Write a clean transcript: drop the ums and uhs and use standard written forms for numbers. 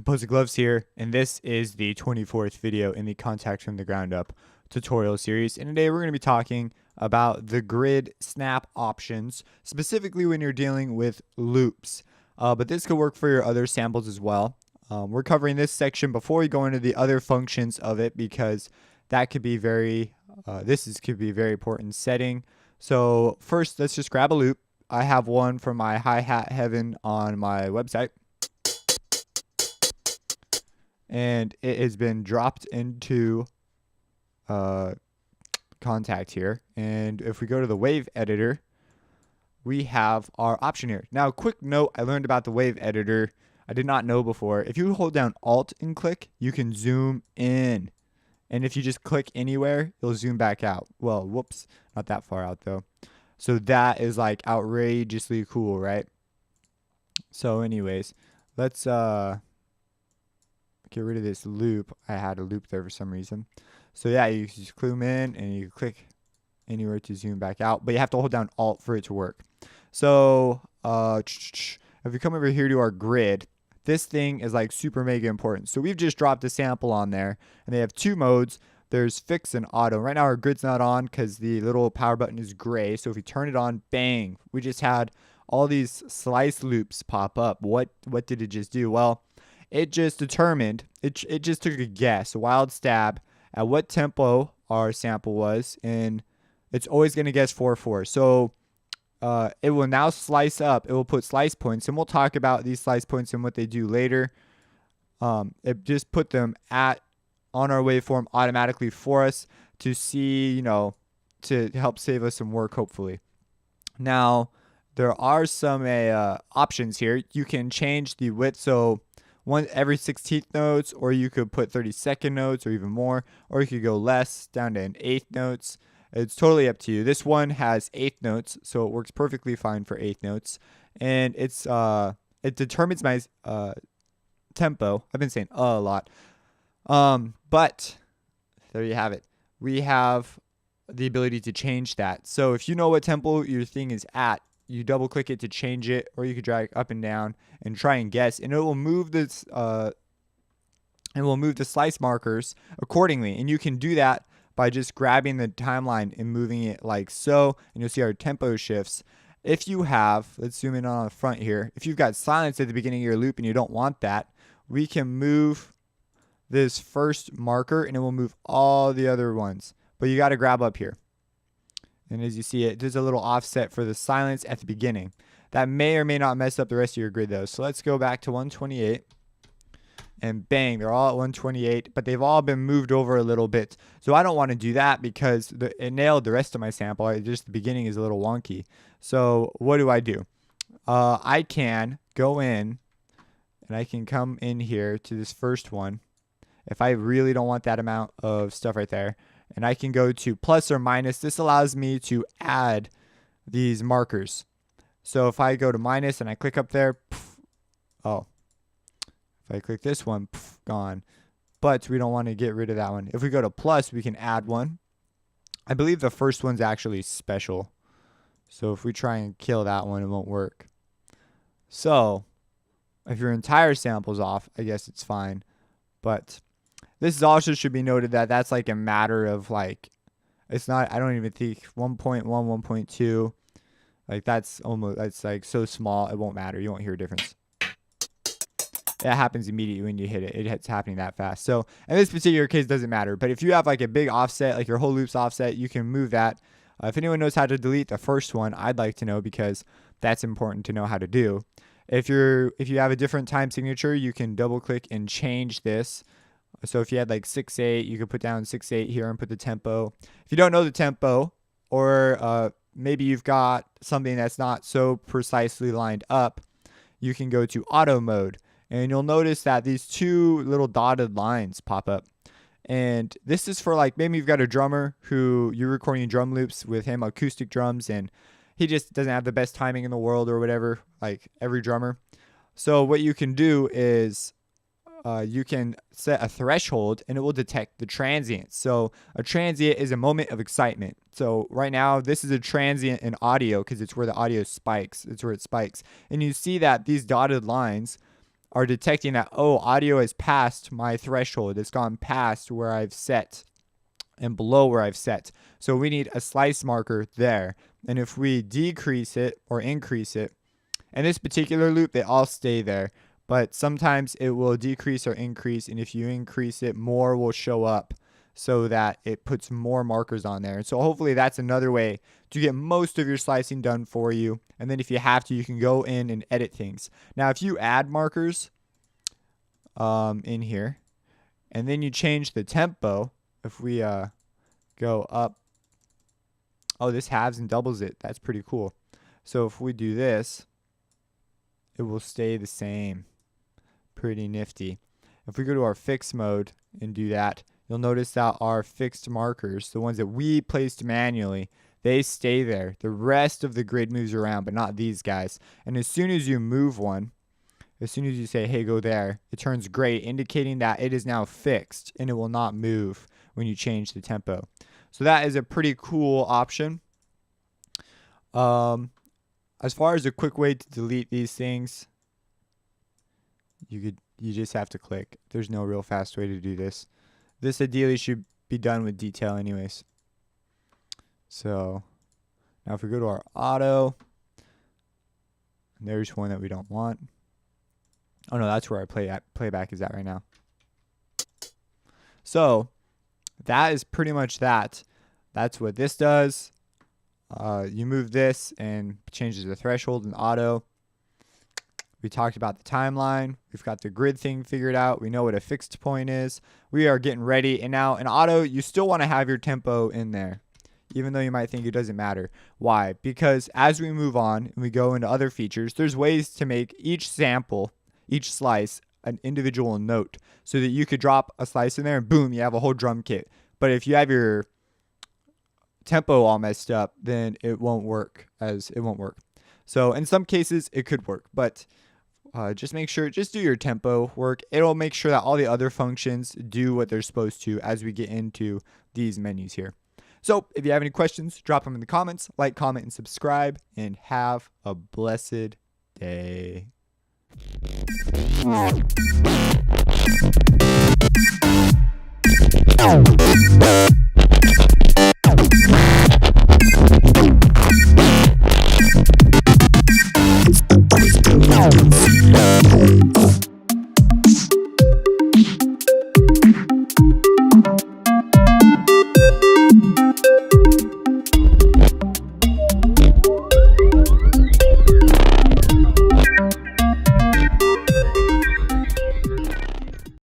Composite Gloves here, and this is the 24th video in the Kontakt from the Ground Up tutorial series. And today we're going to be talking about the grid snap options, specifically when you're dealing with loops. But this could work for your other samples as well. We're covering this section before we go into the other functions of it because that could be very, could be a very important setting. So first, let's just grab a loop. I have one from my hi-hat heaven on my website. And it has been dropped into Kontakt here. And if we go to the wave editor, we have our option here. Now, quick note, I learned about the wave editor. I did not know before. If you hold down Alt and click, you can zoom in. And if you just click anywhere, it'll zoom back out. Well, whoops, not that far out though. So that is like outrageously cool, right? So anyways, let's get rid of this loop. I had a loop there for some reason. So yeah, you just zoom in and you click anywhere to zoom back out, but you have to hold down Alt for it to work. So if we come over here to our grid, this thing is like super mega important. So we've just dropped a sample on there, and they have two modes. There's fix and auto. Right now our grid's not on because the little power button is gray. So if we turn it on, bang, we just had all these slice loops pop up. What did it just do? Well, it just determined, it just took a guess, a wild stab at what tempo our sample was, and it's always going to guess 4/4. So it will now slice up. It will put slice points, and we'll talk about these slice points and what they do later. It just put them on our waveform automatically for us to see, to help save us some work, hopefully. Now, there are some options here. You can change the width, so every 16th notes, or you could put 32nd notes or even more, or you could go less down to an 8th notes. It's totally up to you. This one has 8th notes, so it works perfectly fine for 8th notes, and it determines my tempo. I've been saying a lot, but there you have it. We have the ability to change that. So if you know what tempo your thing is at, you double click it to change it, or you could drag up and down and try and guess, and it will move this the slice markers accordingly. And you can do that by just grabbing the timeline and moving it like so, and you'll see our tempo shifts. If you have, let's zoom in on the front here, if you've got silence at the beginning of your loop and you don't want that, we can move this first marker and it will move all the other ones, but you got to grab up here. And as you see, it does a little offset for the silence at the beginning. That may or may not mess up the rest of your grid though. So let's go back to 128. And bang, they're all at 128, but they've all been moved over a little bit. So I don't want to do that because it nailed the rest of my sample. Just the beginning is a little wonky. So what do? I can go in and I can come in here to this first one if I really don't want that amount of stuff right there. And I can go to plus or minus. This allows me to add these markers. So if I go to minus and I click up there, poof, oh, if I click this one, poof, gone. But we don't want to get rid of that one. If we go to plus, we can add one. I believe the first one's actually special. So if we try and kill that one, it won't work. So if your entire sample's off, I guess it's fine. But this is also should be noted that that's like a matter of like, it's not, I don't even think 1.1, 1.2, like that's like so small, it won't matter. You won't hear a difference. It happens immediately when you hit it. It's happening that fast. So in this particular case, it doesn't matter. But if you have like a big offset, like your whole loop's offset, you can move that. If anyone knows how to delete the first one, I'd like to know because that's important to know how to do. If you have a different time signature, you can double click and change this. So if you had like 6/8, you could put down 6/8 here and put the tempo. If you don't know the tempo, or maybe you've got something that's not so precisely lined up, you can go to auto mode. And you'll notice that these two little dotted lines pop up. And this is for like, maybe you've got a drummer who you're recording drum loops with him, acoustic drums, and he just doesn't have the best timing in the world or whatever, like every drummer. So what you can do is you can set a threshold and it will detect the transient. So a transient is a moment of excitement. So right now, this is a transient in audio because it's where the audio spikes. It's where it spikes. And you see that these dotted lines are detecting that, oh, audio has passed my threshold. It's gone past where I've set and below where I've set. So we need a slice marker there. And if we decrease it or increase it, in this particular loop, they all stay there. But sometimes it will decrease or increase. And if you increase it, more will show up so that it puts more markers on there. And so hopefully that's another way to get most of your slicing done for you. And then if you have to, you can go in and edit things. Now, if you add markers in here, and then you change the tempo, if we go up, oh, this halves and doubles it. That's pretty cool. So if we do this, it will stay the same. Pretty nifty. If we go to our fixed mode and do that, you'll notice that our fixed markers, the ones that we placed manually, they stay there. The rest of the grid moves around, but not these guys. And as soon as you move one, as soon as you say, hey, go there, it turns gray, indicating that it is now fixed and it will not move when you change the tempo. So that is a pretty cool option. As far as a quick way to delete these things, you just have to click. There's no real fast way to do this. This ideally should be done with detail anyways. So now if we go to our auto, there's one that we don't want. Oh no, that's where our playback is at right now. So that is pretty much that. That's what this does. You move this and changes the threshold in auto. We talked about the timeline. We've got the grid thing figured out. We know what a fixed point is. We are getting ready. And now in auto, you still want to have your tempo in there, even though you might think it doesn't matter. Why? Because as we move on and we go into other features, there's ways to make each sample, each slice, an individual note so that you could drop a slice in there and boom, you have a whole drum kit. But if you have your tempo all messed up, then it won't work. So in some cases it could work, but just make sure, just do your tempo work. It'll make sure that all the other functions do what they're supposed to as we get into these menus here. So if you have any questions, drop them in the comments, like, comment, and subscribe, and have a blessed day.